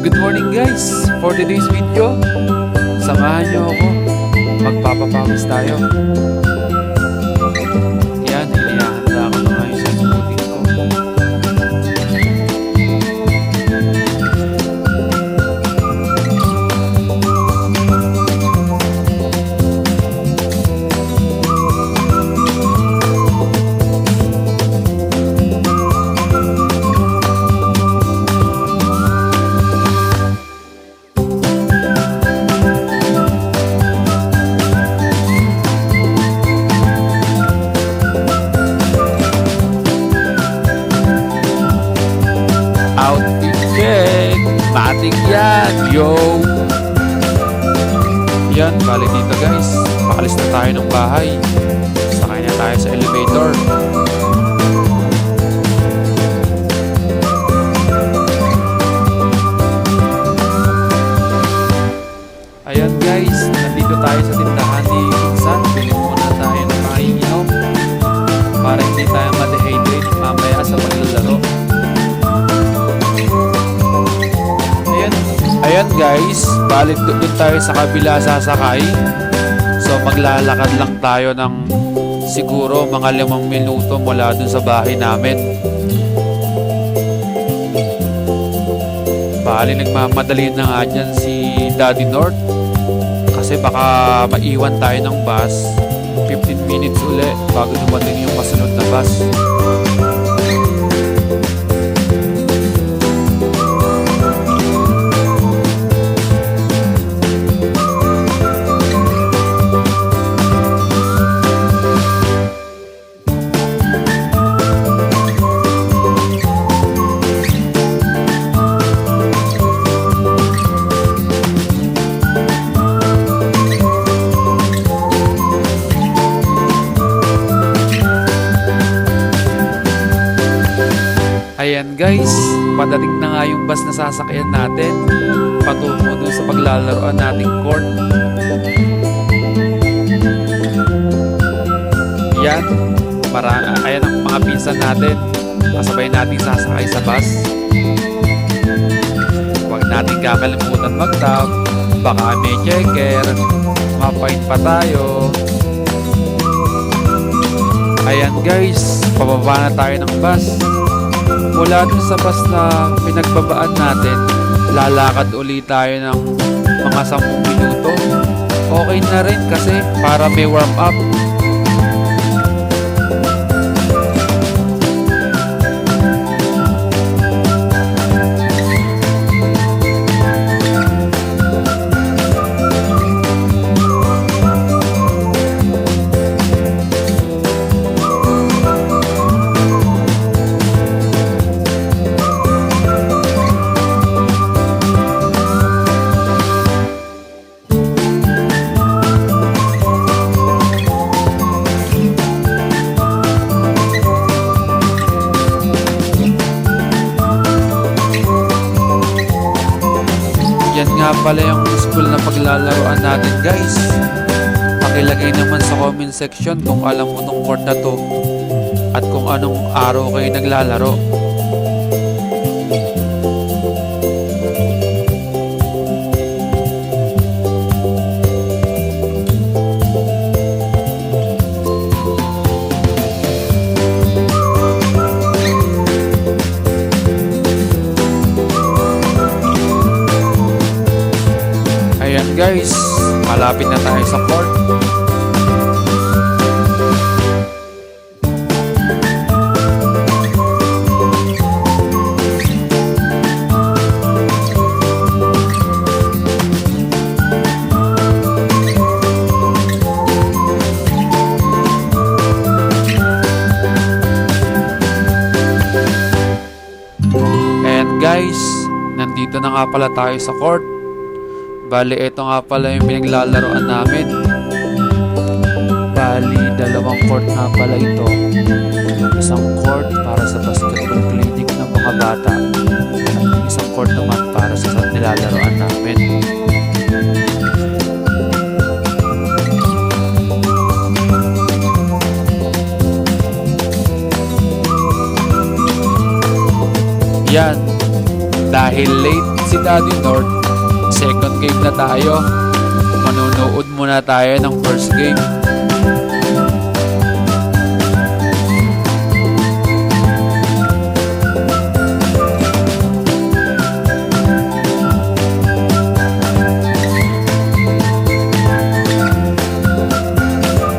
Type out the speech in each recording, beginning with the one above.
Good morning guys! For today's video, samahan nyo ako. Magpapapawis tayo. Yan, inihahanda ako na ngayon sa smoothie ko. Outfit check! Matik yan! Yo! Yan, bali dito guys. Pakalis na tayo ng bahay. Sakay na tayo sa elevator. Ayan guys, nandito tayo sa tindahan ni Insan. Bili muna tayo ng maiinom para hindi tayo ma-dehydrate mamaya sa paglalaro. Ayan guys, balik doon tayo sa kabila sasakay. So maglalakad lang tayo ng siguro mga 5 minuto mula dun sa bahay namin. Bali nagmamadali na nga dyan si Daddy North kasi baka maiwan tayo ng bus 15 minutes uli bago dumating yung kasunod na bus. Ayan guys, padating na nga yung bus na sasakyan natin patungo dun sa paglalaroan nating court. Yan, ayan ang mga pinsan natin. Kasabay natin sasakay sa bus. Huwag natin kakalimutan mag-tap. Baka may checker, mapain pa tayo. Ayan guys, pababa na tayo ng bus. Mula dun sa bus na pinagbabaan natin, lalakad ulit tayo ng mga 10 minuto. Okay na rin kasi para may warm up. Yan nga pala yung school na paglalaroan natin guys. Pakilagay naman sa comment section kung alam mo tong court na to at kung anong araw kayo naglalaro. Ayan guys, malapit na tayo sa court. Ayan guys, nandito na nga pala tayo sa court. Bali, ito nga pala yung pinaglalaroan namin. Bali, 2 court nga pala ito. Isang court para sa basketball clinic ng mga bata at isang court naman para sa nilalaroan namin. Yan, Dahil late si Daddy North, second game na tayo. Manunood muna tayo ng first game.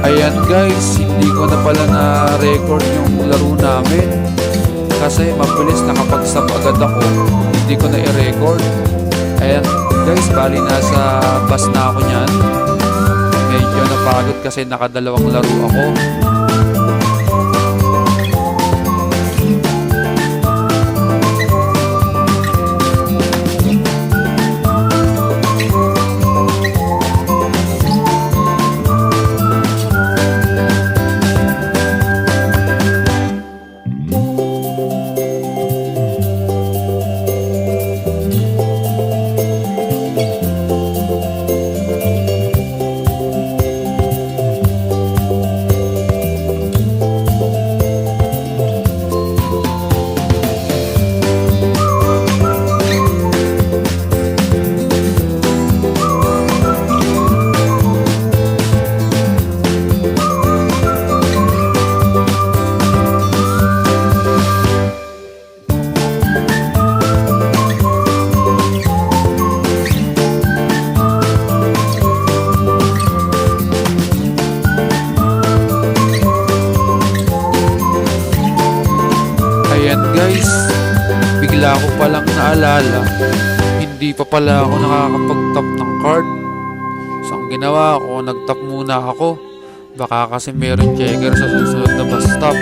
Ayan guys, hindi ko na pala na-record yung laro namin kasi mabilis nakapag-stop agad ako, hindi ko na i-record. Ayan guys, bali nasa bus na ako niyan. Medyo napagod kasi nakadalawang laro ako. Ayan guys, bigla ko palang naalala, hindi pa pala ako nakakapag-tap ng card. So ang ginawa ko, nag-tap muna ako. Baka kasi meron checker sa susunod na bus stop.